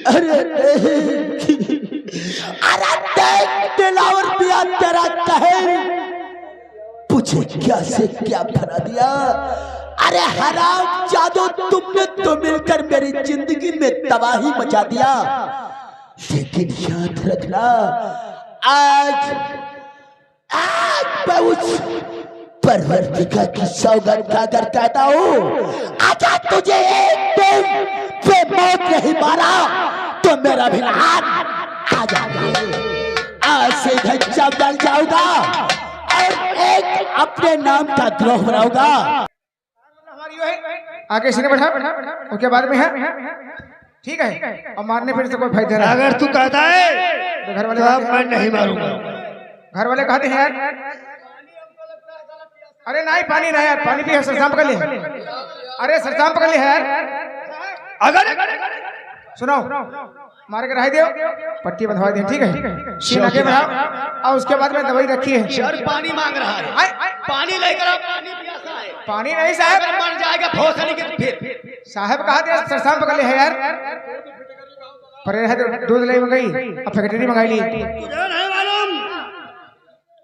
अरे दिलावर पिया तेरा कहर पूछे क्या से क्या बना दिया। अरे हराम जादू तुमने तो मिलकर मेरी जिंदगी में तबाही मचा दिया। लेकिन याद रखना आज मैं उस परवरदिगार की सौगंध खाकर कहता हूँ आजा तुझे एक दिन पे मौत नहीं मारा तो मेरा भी हाथ आ जाएगा। आज से धज्जा बन जाऊंगा और एक अपने नाम का द्रोह बनाऊंगा। आगे सीने बैठा उसके बाद में है ठीक है। और मारने फिर से कोई फायदा नहीं। अगर तू कहता है तो घर वाले तो मैं नहीं मारूंगा। घर वाले कहते हैं यार अरे नहीं पानी नहीं यार पानी भी सरसाम पकड़ ले। अरे सरसाम पकड़ ले यार। अगर सुनो मार के रह दियो पट्टी बंधवा दे ठीक है। सीन आगे बढ़ाओ और उसके बाद में दवाई रखी है। सर पानी मांग रहा है पानी लेकर आओ। पानी प्यासा है। पानी नहीं साहब मर जाएगा भोसड़ी के फिर साहब कहा दिया सरसाम पकड़ ले है यार। पर है दूध ले मंगाई अब फैक्ट्री मंगाई ली। नहीं मालूम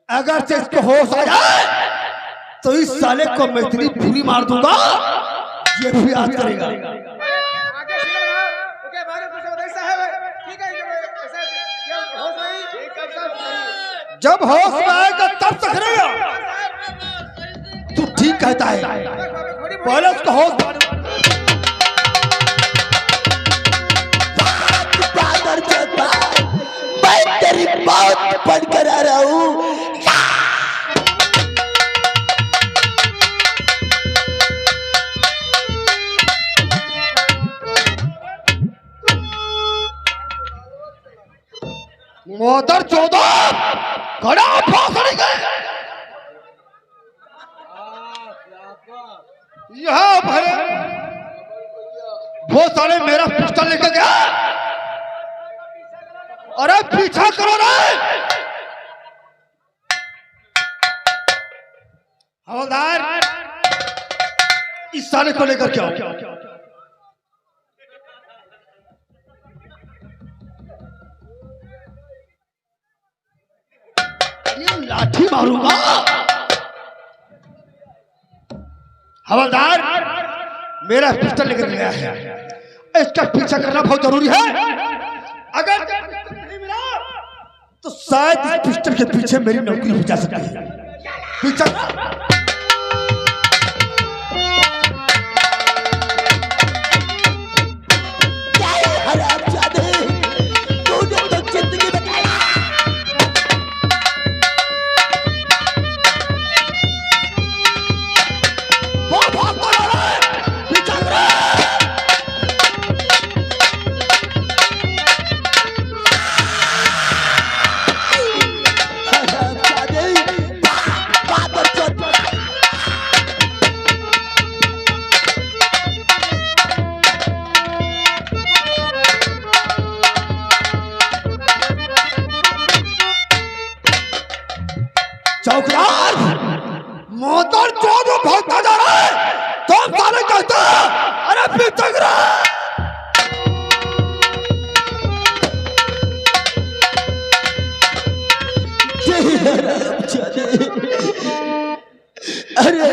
अगर से इसको होश आ जाए तो इस साले को मैं इतनी पूरी मार दूंगा ये भी याद करेगा। जब होश में आएगा तब तक रहेगा। तू ठीक कहता है पहले उसको होश मैं तेरी बात बनकर आ रहा हूँ। मोदर चौदह खड़ा भोसड़ी के यहाँ भरे वो साले मेरा पिस्टल लेकर गया। अरे पीछा करो रे हवलदार इस साले को लेकर क्या लाठी मारूंगा। हवलदार मेरा पिस्टल लेकर गया है इसका पीछा करना बहुत जरूरी है। अगर नहीं मिला तो शायद इस पिस्टल के पीछे मेरी नौकरी हो जा सकती है। पीछा चौकीदार मोटर चोर भागता जा रहा है तो साले कहता अरे पीछे गिरा। अरे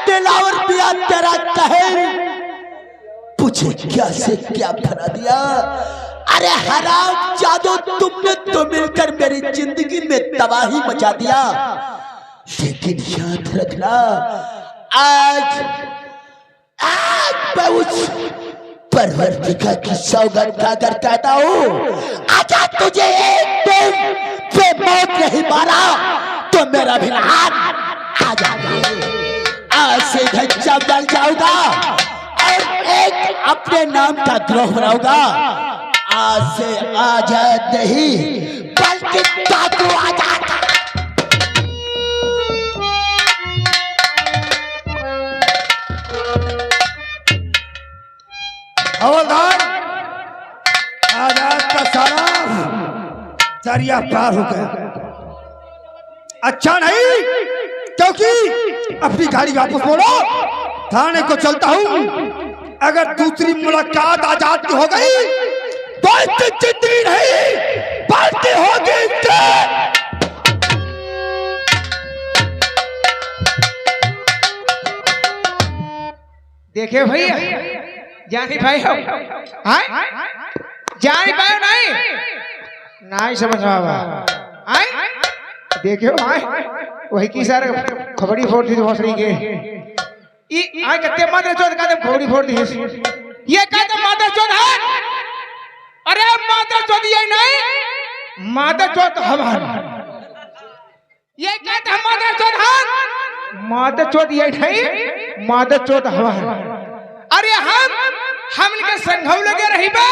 दिलावर पिया तेरा कहर पूछे क्या से क्या बना दिया। अरे हराम जादू तुमने तो मिलकर मेरी जिंदगी में तबाही मचा दिया। लेकिन याद रखना आज मैं उस परवरदिगार की सौगंध खाकर कहता हूँ आजा तुझे एक दिन पे मौत नहीं मारा तो मेरा भी हाथ आ जाएगा। आज से धज्जा बन जाऊंगा और एक अपने नाम का द्रोह बनाऊंगा। आज से आजाद नहीं बल्कि डाकू आजाद। हवलदार आजाद का सारा दरिया पार हो गया। अच्छा नहीं क्योंकि अपनी गाड़ी वापस मोड़ो थाने को चलता हूँ। अगर दूसरी मुलाकात आजाद की हो गई तो इसकी जिंदगी नहीं बढ़ती होगी इससे। देखे भैया जानी भाई हो जानी पाए नहीं समझ आए देखियो वही की सर खबड़ी फोड़ दी भोसड़ी के आए कते मादर चोद का खबड़ी फोड़ दी ये कहते मादर चोद है। अरे मादर चोद ये नहीं मादर चोद हमारा ये कहते मादर चोद है मादर चोद ये नहीं मादर चोद हमारा। अरे हम इनके संघव लगे रही बा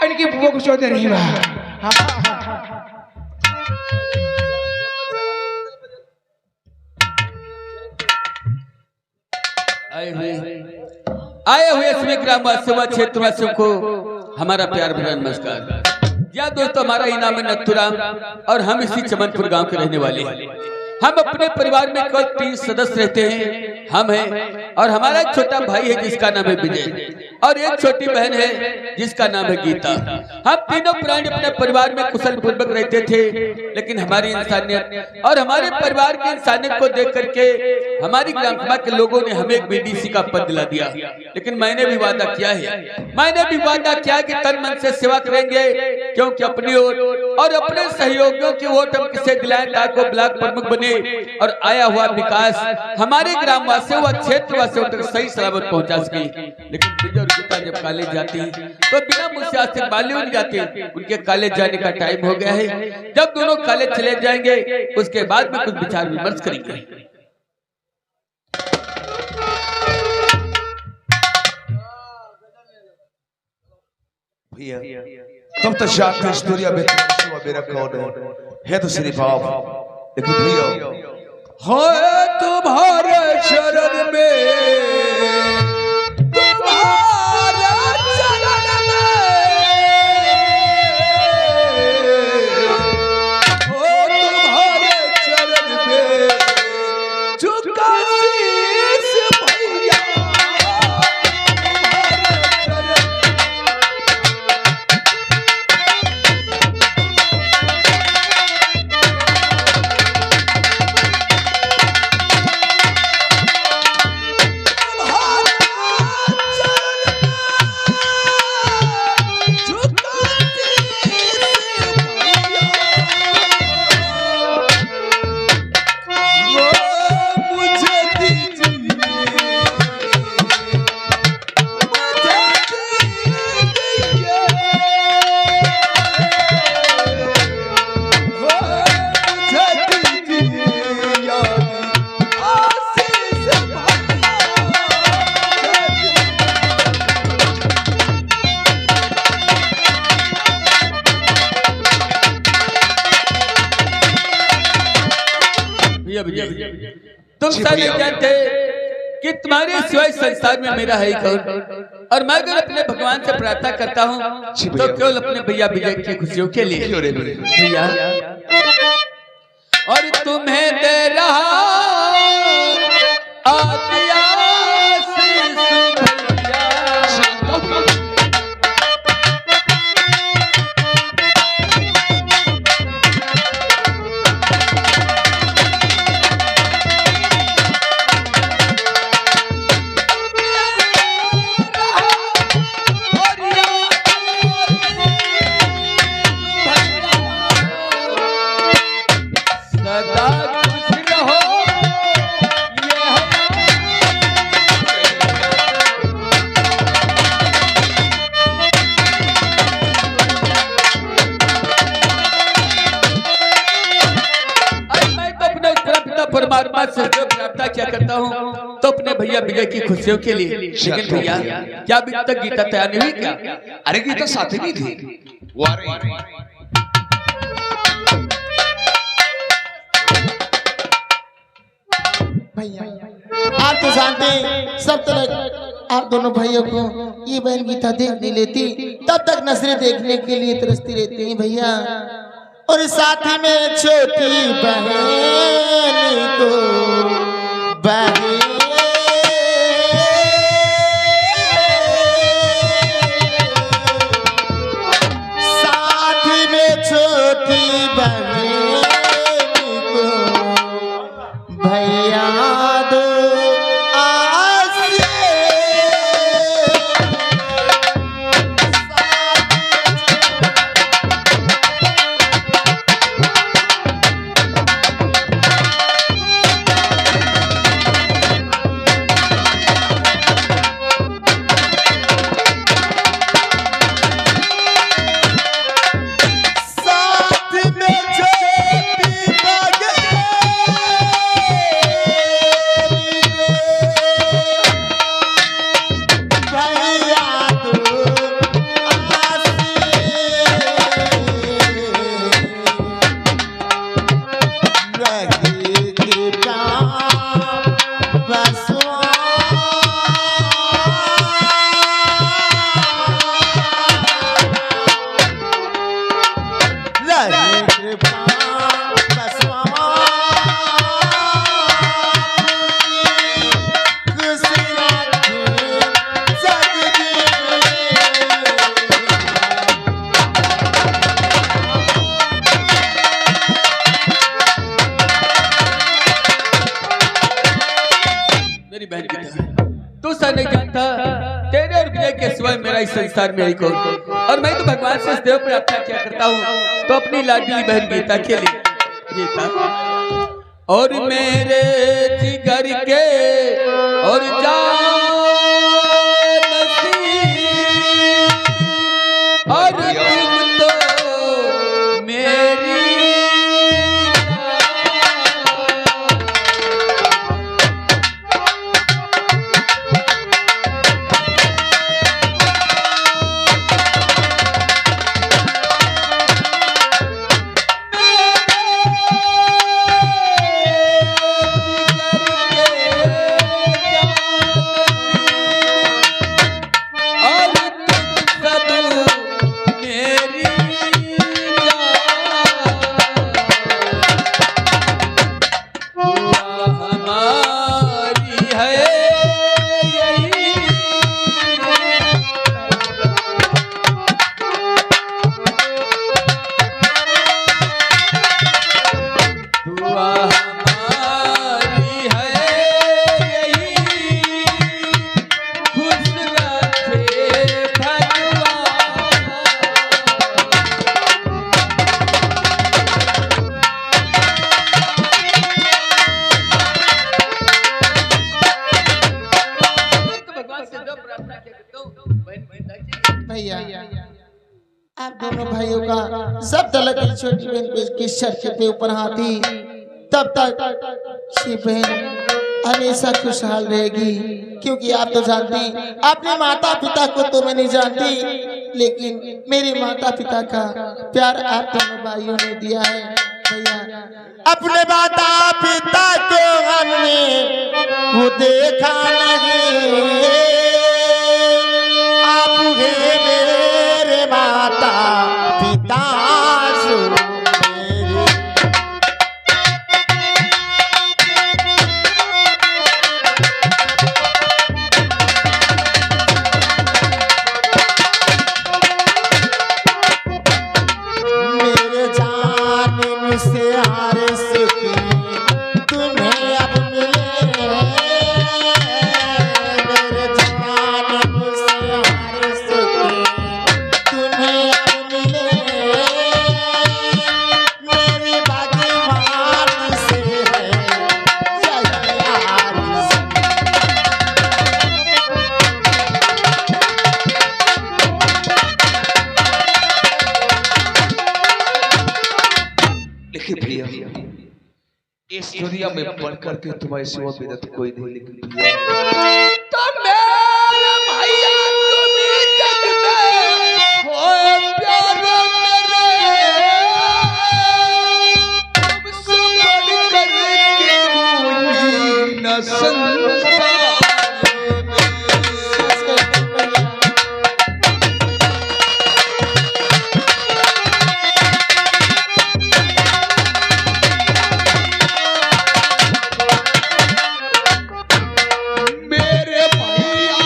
इनकी बुआ को चोद रही बा। आए हुए सभी ग्रामवासियों व क्षेत्रवासियों को हमारा प्यार भरा नमस्कार। या दोस्तों, हमारा ही नाम है नथुराम और हम इसी चमनपुर गांव के रहने वाले हैं। हम अपने परिवार में केवल 3 सदस्य रहते हैं। हम हैं और हमारा एक छोटा भाई है जिसका नाम है विजय और एक छोटी बहन है जिसका नाम है गीता। हम तीनों प्राणी अपने परिवार में कुशल पूर्वक रहते थे, लेकिन हमारी इंसानियत और हमारे परिवार की इंसानियत को देख करके हमारी ग्राम सभा के लोगों ने हमें एक बीडीसी का पद दिला दिया। लेकिन मैंने भी वादा किया कि तन मन से सेवा करेंगे, क्योंकि अपनी ओर और अपने सहयोगियों की वोट हम किसे दिलाएं ताकि वो ब्लॉक प्रमुख बने और आया हुआ विकास हमारे ग्रामवासियों व क्षेत्रवासियों तक सही सलामत पहुंचा सके। लेकिन विजय और गीता जब कॉलेज जाती तो बिना मुझसे आज तक बाली नहीं जाते। उनके कॉलेज जाने का टाइम हो गया है। जब दोनों कॉलेज चले जाएंगे उसके बाद में कुछ विचार विमर्श करेंगे। भैया तब तक शायद स्टोरिया मेरा कौन है तो सिर्फ आप। लेकिन भैया हो तुम्हारे शरण में तुम सब जानते कि तुम्हारे सिवाय संसार में मेरा है कौन। और मैं अगर अपने भगवान से प्रार्थना करता हूँ तो केवल अपने भैया विजय की खुशियों के लिए भैया। और तुम्हें दे रहा परमात्मा से जो प्रार्थना क्या करता हूँ तो अपने भैया विजय की खुशियों के लिए। लेकिन भैया क्या अभी तक गीता तैयार नहीं हुई क्या? अरे गीता साथ ही नहीं थी। भैया आप तो जानते सब तरह आप दोनों भाइयों को ये बहन गीता देख नहीं लेती, तब तक नजरें देखने के लिए तरसती रहती हैं भैया। और साथ ही में छोटी बहन को बहन तू सा नहीं जानता तेरे और विजय के सिवाय मेरा इस संसार में ही कौन, और मैं तो भगवान से देव प्रार्थना क्या करता हूँ तो अपनी लाडली बहन गीता के लिए। गीता और मेरे जिगर के और और तुम तो मेरी भैया आप दोनों भाइयों का सब तलक छोटी बहन को इसके सर के ऊपर हाथी तब तक ये बहन हमेशा खुशहाल रहेगी, क्योंकि आप तो जानती अपने माता पिता को तो मैं नहीं जानती, लेकिन मेरे माता पिता का प्यार आप दोनों भाइयों ने दिया है। भैया अपने माता पिता को हमने वो देखा नहीं, आप हैं मेरे माता पिता मेरे जान से हार सकी तुम्हें अब मिले, मेरे जान से हार सकी तुम्हें अब मिले, मेरी भगवान से है यही आरज़ू। लेकिन भैया इस दुनिया में बढ़ करके तुम्हारे सिवा मेरा तो कोई नहीं, लेकिन भैया तो मेरे भैया तुम ही जग में हो प्यारे मेरे, तुमसे बढ़कर के कोई न संसार में। मेरे भैया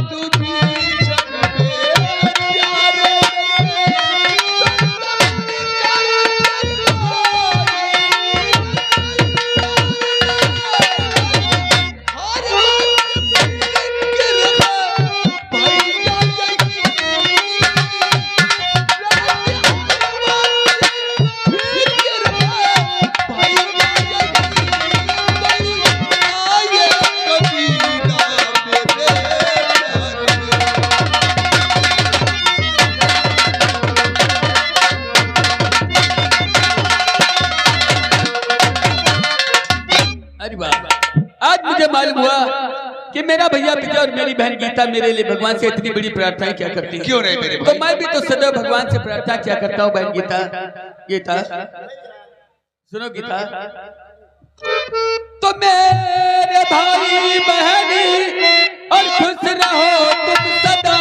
तुम ही जग में प्यारे मेरे, हर वक्त फिक्र है भैया अरे वाह, आज मुझे मालूम हुआ कि मेरा भैया विजय और मेरी बहन गीता मेरे लिए भगवान से इतनी बड़ी प्रार्थनाएं क्या करती है। क्यों नहीं मेरे तो भाई? मैं भी तो सदैव भगवान से प्रार्थना क्या करता हूँ बहन गीता। गीता सुनो गीता, तो मेरे भाई बहन और खुश रहो तुम सदा,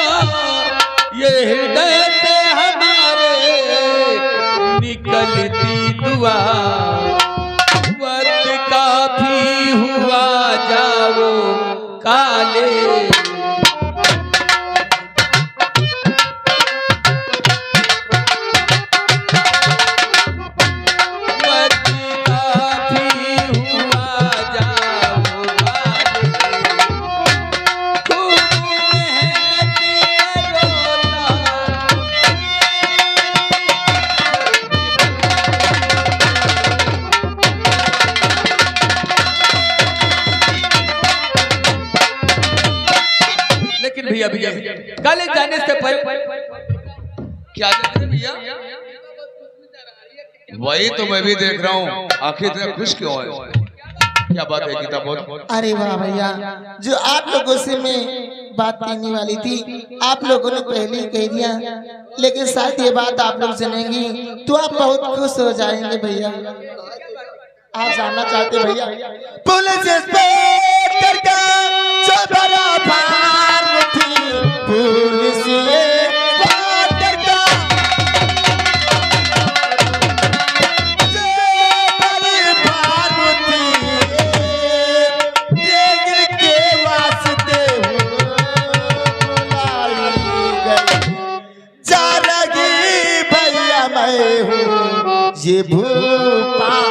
ये हृदय से हमारे निकलती दुआ, वक्त काफी हुआ जाओ काले, वक्त काफी हुआ जाओ काले, भैया भैया कॉलेज जाने से पहले क्या कहते हैं भैया? वही तो मैं भी देख रहा हूँ, आखिर इतना खुश क्यों है? क्या बात है गीता बोल? अरे वाह भैया, जो आप लोगों से मैं बात करने वाली थी आप लोगों ने पहले ही कह दिया, लेकिन शायद ये बात आप लोग सुनेंगी तो आप बहुत खुश हो जाएंगे भैया। आप जानना चाहते भैया पुलिस इंस्पेक्टर का जो बड़ा भार थी, पुलिस इंस्पेक्टर का जो बड़ी भार थी, देख के वास्ते बुलाई गई, जा रही भैया मैं हूँ ये भूपाल।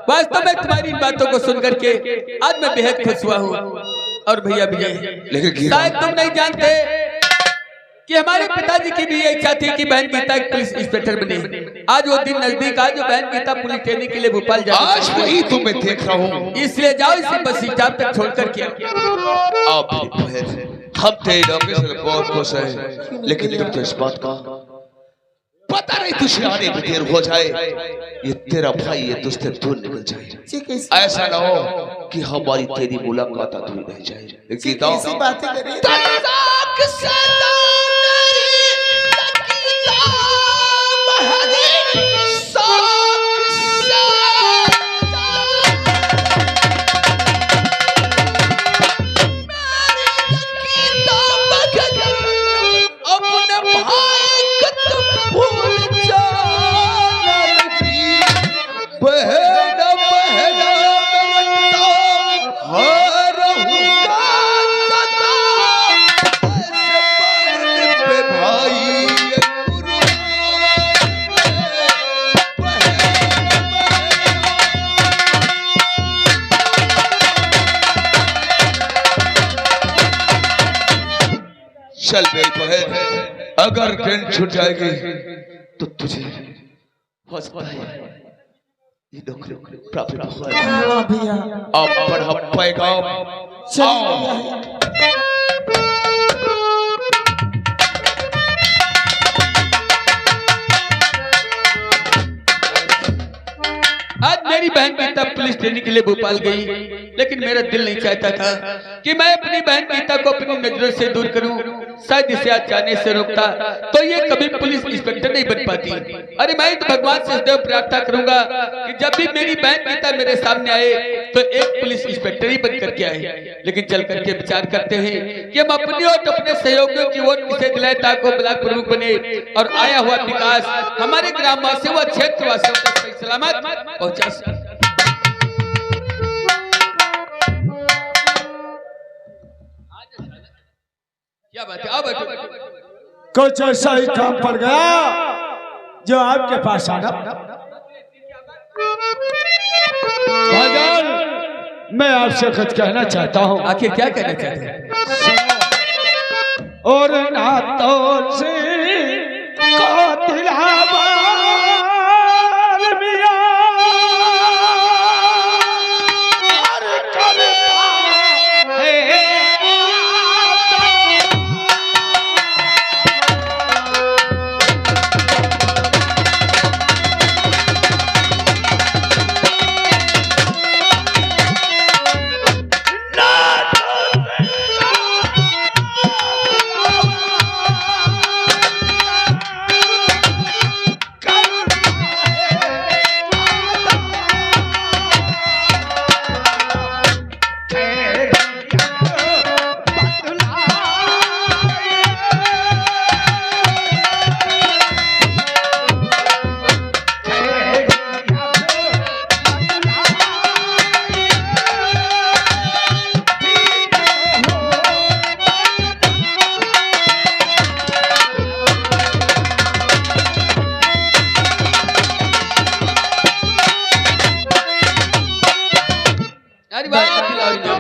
वास्तव में तुम्हारी इन बातों को सुनकर के आज मैं बेहद खुश हुआ हूँ। और भैया भैया शायद तुम नहीं जानते कि हमारे पिताजी की भी ये इच्छा थी कि बहन गीता एक पुलिस इंस्पेक्टर बने। आज वो दिन नजदीक आज जो बहन गीता पुलिस ट्रेनिंग के लिए भोपाल जा आज वही तो मैं देख रहा हूँ। इसलिए जाओ इसे बस स्टॉप तक छोड़कर के आप हम तेरे डॉक्टर से बहुत खुश है, लेकिन तुम तो इस बात का पता नहीं तुझे आने में देर हो जाए, ये तेरा भाई ये तुझसे दूर निकल जाए, ऐसा ना हो कि हमारी तेरी मुलाकात अधूरी रह जाए। गीता चल मेरी बहन, अगर ट्रेन छूट जाएगी तो तुझे हो सकता है ये नौकरी प्राप्त न हो। अब पर हम पैगाम आज मेरी बहन गीता पुलिस ट्रेनिंग के लिए भोपाल गई, लेकिन मेरा दिल नहीं चाहता था कि मैं अपनी बहन गीता को अपनी नजरों से दूर करूं। शायद इसे आज जाने से रोकता तो ये कभी पुलिस इंस्पेक्टर नहीं बन पाती। अरे मैं तो भगवान से सदैव प्रार्थना करूंगा कि जब भी मेरी बहन गीता मेरे सामने आए तो एक पुलिस इंस्पेक्टर ही बन करके आए। लेकिन चल करके विचार करते हैं कि हम अपनी और अपने सहयोगियों की वोट किसे दिलाए ताकि ब्लॉक प्रमुख बने और आया हुआ विकास हमारे ग्राम वासियों व क्षेत्र वासियों को सही सलामत पहुंचा सके। क्या बात है? आओ बैठो। कुछ ऐसा ही काम पड़ गया जो आपके पास आना। भाईजान, मैं आपसे कुछ कहना चाहता हूँ। आखिर क्या कहना चाहते हैं? और नातों से दिलावर मियाँ।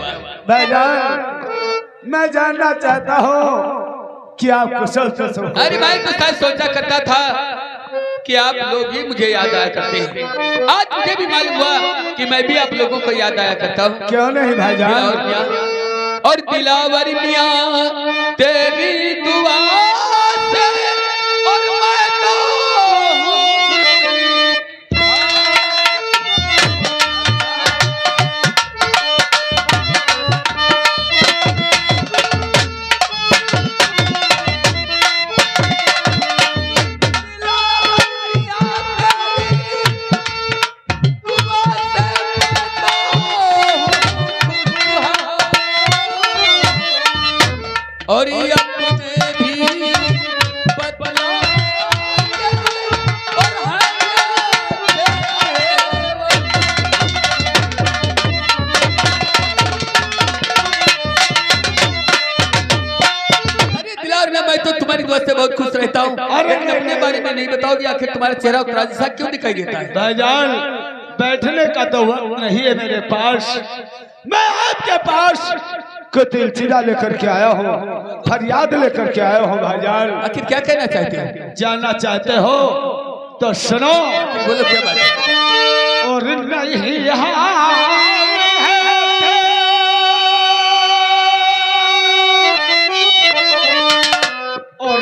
भाईजान मैं जानना चाहता हूँ कि आप कुशल से सो। अरे भाई तो शायद सोचा करता था कि आप लोग ही मुझे याद आया करते हैं। आज मुझे भी मालूम हुआ कि मैं भी आप लोगों को याद आया करता हूँ। क्यों नहीं भाईजान? दिलावर मियाँ और दिलावर मियाँ तेरी दुआ से और मैं तो और ये अपने भी बदला और अरे दिलावर में मैं तो तुम्हारी दोस्त से बहुत खुश रहता हूँ। लेकिन अपने बारे में नहीं बताओगे, आखिर तुम्हारा चेहरा उतराजी सा क्यों दिखाई देता है? भाईजान बैठने का तो वक्त नहीं है मेरे पास। मैं आपके पास कतिलचिरा लेकर के आया हूँ, फरियाद लेकर के आया हूँ भाईजान। आखिर क्या कहना चाहते हो? जानना चाहते हो तो सुनो। बोलो क्या बात है? और नहीं यहाँ और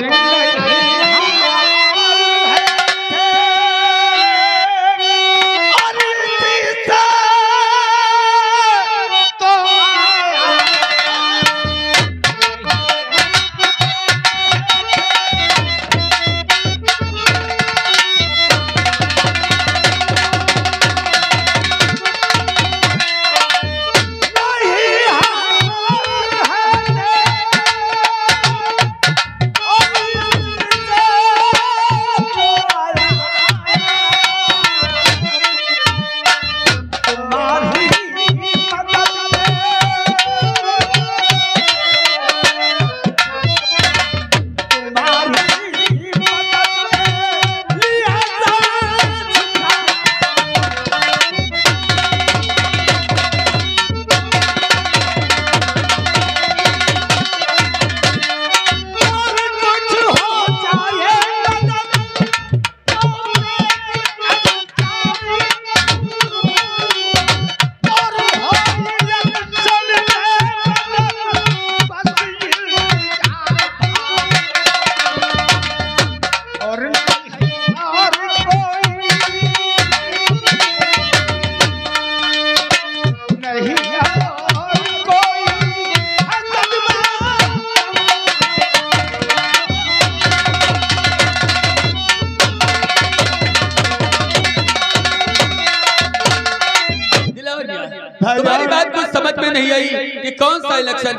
तुम्हारी बात कुछ समझ में नहीं आई कि कौन सा इलेक्शन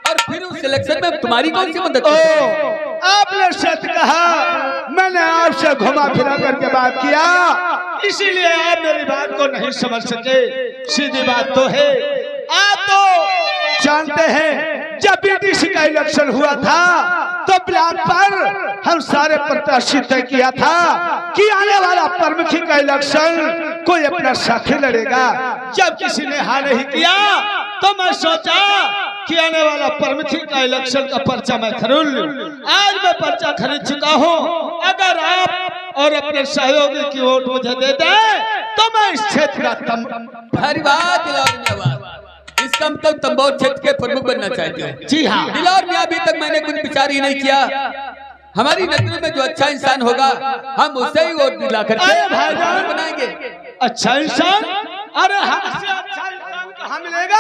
और फिर उस इलेक्शन में तुम्हारी कौन सी मदद? आपने सच कहा, मैंने आपसे घुमा फिरा करके बात किया, इसीलिए आप मेरी बात को नहीं समझ सके। सीधी बात तो है, आप तो जानते हैं जब बीटीसी का इलेक्शन हुआ था तो प्लान पर हम सारे प्रत्याशी तय किया था कि आने वाला परमुखी का इलेक्शन कोई अपना साथी लड़ेगा। जब किसी ने हाँ नहीं किया तो मैं सोचा कि आने वाला परमुखी का इलेक्शन का पर्चा मैं खरीद लूं। आज मैं पर्चा खरीद चुका हूं। अगर आप और अपने सहयोगी की वोट मुझे दे दें तो मैं इस क्षेत्र का भारी बात दिलावर मियां, इसका मतलब तंबोर क्षेत्र के प्रमुख बनना चाहते हैं? जी हाँ। दिलावर मियां, अभी तक मैंने कुछ विचार ही नहीं किया। हमारी नजर में जो अच्छा इंसान होगा हम उसे ही वोट दिला करके बनाएंगे। अच्छा इंसान? अरे हमसे अच्छा इंसान कहाँ मिलेगा?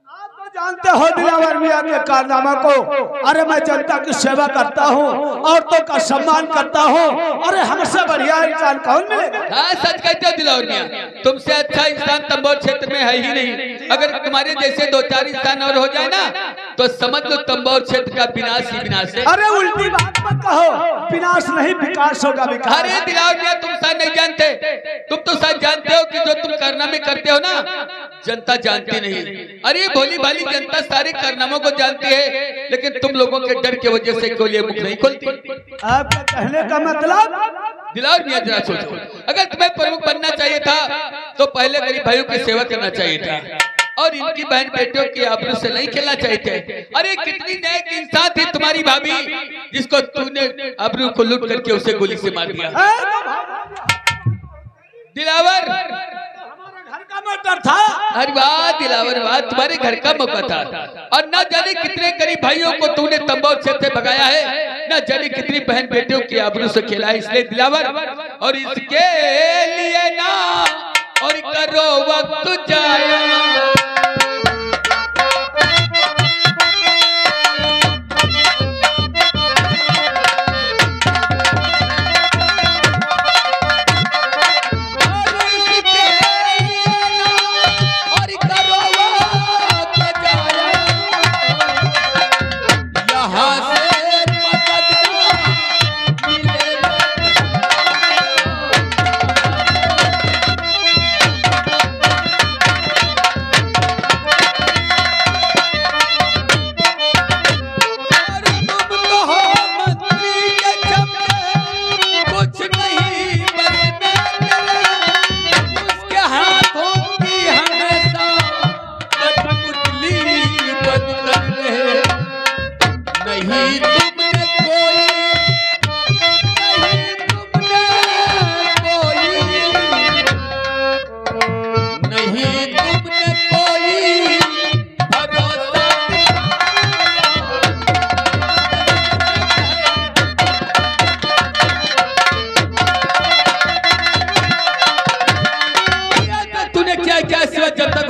आप तो जानते हो दिलावर मियां के कारनामा को। अरे मैं जनता की सेवा करता हूँ, औरतों का सम्मान करता हूँ। अरे हमसे बढ़िया इंसान कौन मिलेगा? हाँ, सच कहते हो दिलावर मियां, तुमसे अच्छा इंसान तंबोर क्षेत्र में है ही नहीं। अगर तुम्हारे जैसे दो चार इंसान और हो जाए ना तो समझ लो तंबौर क्षेत्र का विनाश ही विनाश है। अरे उल्टी बात मत कहो, विनाश नहीं विकास होगा, विकास। अरे दिलावर मियां, तुम शायद नहीं जानते, तुम तो शायद जानते हो कि जो तुम कारनामे करते हो ना, जनता जानती नहीं। अरे भोली भाली जनता सारे कारनामों को जानती है, लेकिन तुम लोगों के डर की वजह से कोई मुख नहीं खोलती। आपका कहने का मतलब? दिलावर मियां जरा सोचो, अगर तुम्हें प्रमुख बनना चाहिए था तो पहले गरीब भाइयों की सेवा करना चाहिए था और इनकी बहन बेटियों की आबरू से नहीं खेलना चाहिए थे। अरे कितनी नेक इंसान थी तुम्हारी भाभी, जिसको तूने आबरू को लूट करके उसे गोली से मार दिया। दिलावर, घर का मैटर था। अरे वाह दिलावर वाह, तुम्हारे घर का मौका था और न जाने कितने गरीब भाइयों को तूने तंबौर क्षेत्र से भगाया है, न जाने कितनी बहन बेटियों की आबरू से खेला है। इसलिए दिलावर, और इसके लिए ना और करो वक्त जाया।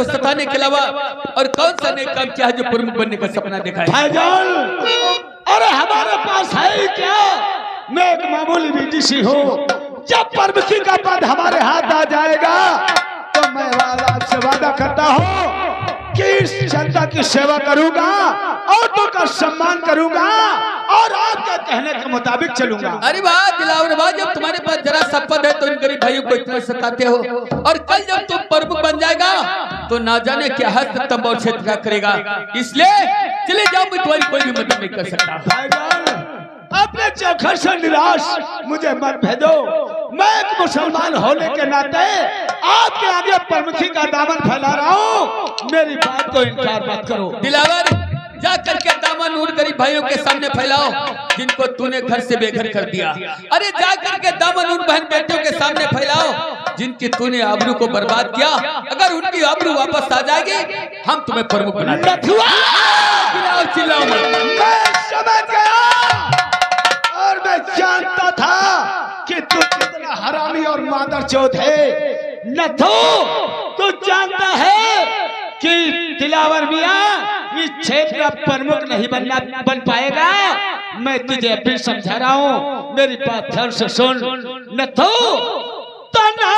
सताने के अलावा और कौन सा नेक काम किया है जो प्रमुख बनने का सपना देखा है? भाईजान, अरे हमारे पास है ही क्या? मैं एक मामूली बीटीसी हूँ। जब प्रमुखी का पद हमारे हाथ आ जाएगा तो मैं आपसे वादा करता हूँ कि इस जनता की सेवा करूंगा, औरतों का सम्मान करूंगा और आपके कहने के मुताबिक चलूंगा। अरे वाह दिलावर वाह, जब तुम्हारे पास जरा सा पद है तो इन गरीब भाइयों को इतना सताते हो, और कल जब तुम प्रमुख बन जाएगा तो ना जाने क्या हस्त तंबौर क्षेत्र का करेगा। इसलिए चले जाओ, मैं तुम्हारी कोई भी मदद नहीं कर सकता। भाईजान, अपने चौखट से निराश मुझे मत भेजो। मैं एक मुसलमान होने के नाते आपके आगे प्रमुखी का दामन फैला रहा हूँ, मेरी बात को इनकार मत करो। दिलावर, जा करके दामन उन गरीब भाइयों के सामने फैलाओ जिनको तूने घर से बेघर कर दिया। अरे जा करके दामन उन बहन बेटियों के सामने फैलाओ जिनकी तूने आबरू को बर्बाद किया। अगर उनकी आबरू वापस आ जाएगी हम तुम्हें प्रमुख बना देंगे। चिल्लाओ मत। मैं समझ गया और मैं जानता था कि तू कितना हरामी और मादरचोद है। नथु, तू जानता है कि दिलावर मियां इस क्षेत्र का प्रमुख नहीं बन पाएगा। मैं तुझे अभी समझा रहा हूँ, मेरी बात ध्यान से सुन। नथु, तना